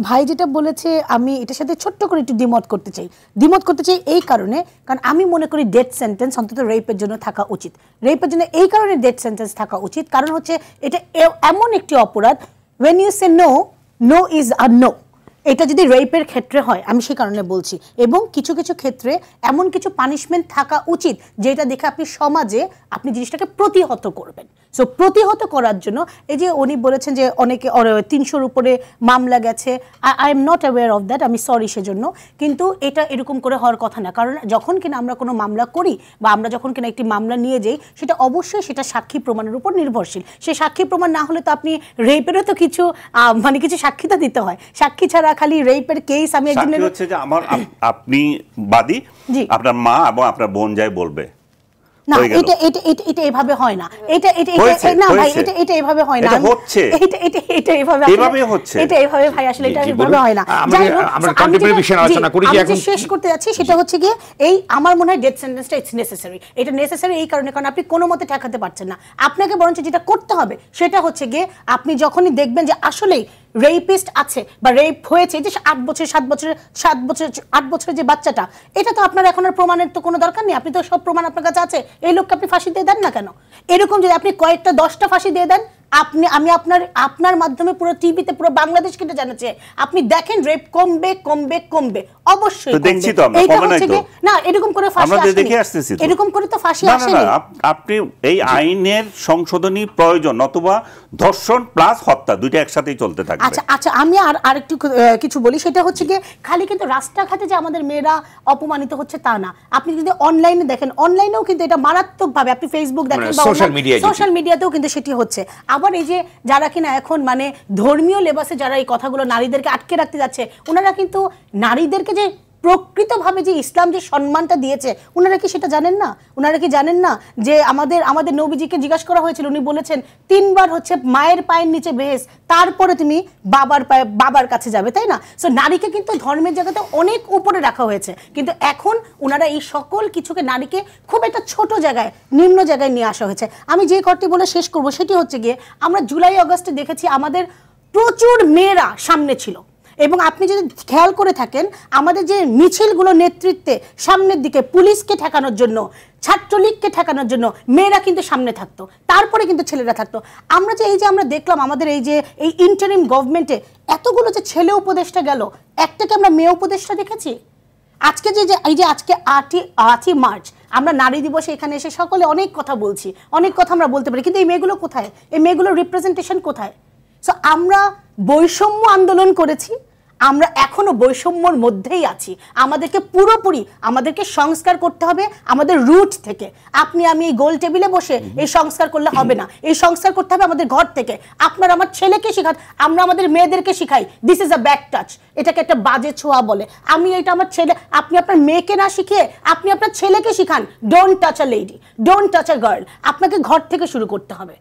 ভাই যেটা বলেছে আমি এটার সাথে ছোট্ট করে একটু দ্বিমত করতে চাই এই কারণে, কারণ আমি মনে করি ডেথ সেন্টেন্স অন্তত রেপের জন্য থাকা উচিত। রেপের জন্য এই কারণে ডেথ সেন্টেন্স থাকা উচিত, কারণ হচ্ছে এটা এমন একটি অপরাধ, when you say no, no is a no। এটা যদি রেপের ক্ষেত্রে হয়, আমি সেই কারণে বলছি। এবং কিছু কিছু ক্ষেত্রে এমন কিছু পানিশমেন্ট থাকা উচিত যেটা দেখে আপনি সমাজে আপনি জিনিসটাকে প্রতিহত করবেন। সো প্রতিহত করার জন্য এই যে উনি বলেছেন যে অনেকে ৩০০-র উপরে মামলা গেছে, I am not aware of that, আমি সরি সেজন্য। কিন্তু এটা এরকম করে হওয়ার কথা না, কারণ যখন কিনা আমরা কোনো মামলা করি বা আমরা যখন কিনা একটি মামলা নিয়ে যাই, সেটা অবশ্যই সেটা সাক্ষী প্রমাণের উপর নির্ভরশীল। সেই সাক্ষী প্রমাণ না হলে তো আপনি রেপেরও তো কিছু মানে কিছু সাক্ষী তো দিতে হয়। সাক্ষী ছাড়া খালি রেপের কেস আমি একজনের হচ্ছে যে আমার আপনি বাদী, আপনার মা এবং আপনার বোন যাই বলবে না, এটা এভাবে হয় না। এটা না ভাই, এটা এভাবে হয় না। এটা এভাবে ভাই, আসলে এটা এভাবে হয় না। আমরা কন্টেম্পোরারি বিষয় আলোচনা করি যে এখন শেষ করতে যাচ্ছি, সেটা হচ্ছে কি এই আমার মনে হয় ডেথ সেন্টেন্সটা ইটস নেসেসারি। এটা নেসেসারি এই কারণে, কারণ আপনি কোনো মতে ঠেকাতে পারছেন না। আপনাকে বরঞ্চ যেটা করতে হবে সেটা হচ্ছে গিয়ে আপনি যখনই দেখবেন যে আসলেই রেপিস্ট আছে বা রেপ হয়েছে, যে 8 বছরের যে বাচ্চাটা, এটা তো আপনার এখন আর প্রমাণের তো কোনো দরকার নেই। আপনি তো সব প্রমাণ আপনার কাছে আছে, এই লোককে আপনি ফাঁসি দিয়ে দেন না কেন? এরকম যদি আপনি কয়েকটা 10টা ফাঁসি দিয়ে দেন, আমি আপনার মাধ্যমে পুরো টিভিতে পুরো বাংলাদেশকে এটা জানাচ্ছি, আপনি দেখেন রেপ কমবে অবশ্যই। না এরকম করে ফাঁসি আসেনি, এরকম করে তো ফাঁসি আসেনি। আপনি এই আইনের সংশোধনী প্রয়োজন, অথবা ধর্ষণ প্লাস হত্যা দুইটা একসাথেই চলতে থাকবে। আচ্ছা আমি আরেকটু কিছু বলি, সেটা হচ্ছে কি খালি কিন্তু রাস্তাঘাটে যে আমাদের মেয়েরা অপমানিত হচ্ছে তা না। আপনি যদি অনলাইনে দেখেন, অনলাইনেও কিন্তু এটা মারাত্মকভাবে, আপনি ফেসবুক দেখেন বা সোশ্যাল মিডিয়াতেও কিন্তু সেটি হচ্ছে। আবার এই যে যারা কিনা এখন মানে ধর্মীয় লেবাসে যারা এই কথাগুলো নারীদেরকে আটকে রাখতে যাচ্ছে, ওনারা কিন্তু নারীদেরকে যে প্রকৃতভাবে যে ইসলাম যে সম্মানটা দিয়েছে, ওনারা কি সেটা জানেন না? ওনারা কি জানেন না যে আমাদের নবীজিকে জিজ্ঞাসা করা হয়েছিল, উনি বলেছেন 3 বার হচ্ছে মায়ের পায়ের নিচে বেহেস, তারপরে তুমি বাবার কাছে যাবে, তাই না? সো নারীকে কিন্তু ধর্মের জায়গাতে অনেক উপরে রাখা হয়েছে, কিন্তু এখন ওনারা এই সকল কিছুকে নারীকে খুব একটা ছোট জায়গায়, নিম্ন জায়গায় নিয়ে আসা হয়েছে। আমি যে কথাটি বলে শেষ করব সেটি হচ্ছে গিয়ে আমরা জুলাই আগস্টে দেখেছি আমাদের প্রচুর মেয়েরা সামনে ছিল, এবং আপনি যদি খেয়াল করে থাকেন আমাদের যে মিছিলগুলো নেতৃত্বে সামনের দিকে পুলিশকে ঠেকানোর জন্য, ছাত্রলীগকে ঠেকানোর জন্য মেয়েরা কিন্তু সামনে থাকতো, তারপরে কিন্তু ছেলেরা থাকতো। আমরা দেখলাম আমাদের এই ইন্টারিম গভর্নমেন্টে এতগুলো যে ছেলে উপদেষ্টা গেল, একটাকে আমরা মেয়ে উপদেষ্টা দেখেছি। আজকে আজকে 8ই মার্চ আমরা নারী দিবসে এখানে এসে সকলে অনেক কথা বলছি, অনেক কথা আমরা বলতে পারি, কিন্তু এই মেয়েগুলো কোথায়? এই মেয়েগুলোর রিপ্রেজেন্টেশন কোথায়? সো আমরা বৈষম্য আন্দোলন করেছি, আমরা এখনো বৈষম্যর মধ্যেই আছি। আমাদেরকে পুরোপুরি আমাদেরকে সংস্কার করতে হবে আমাদের রুট থেকে। আমি এই গোল টেবিলে বসে এই সংস্কার করলে হবে না, এই সংস্কার করতে হবে আমাদের ঘর থেকে। আপনার আমার ছেলেকে শেখান, আমরা আমাদের মেয়েদেরকে শিখাই this is a bad touch, এটাকে একটা বাজে ছোঁয়া বলে। এটা আমার ছেলে, আপনি আপনার মেয়েকে না শিখিয়ে আপনি আপনার ছেলেকে শিখান don't touch a lady, don't touch a girl. আপনাকে ঘর থেকে শুরু করতে হবে।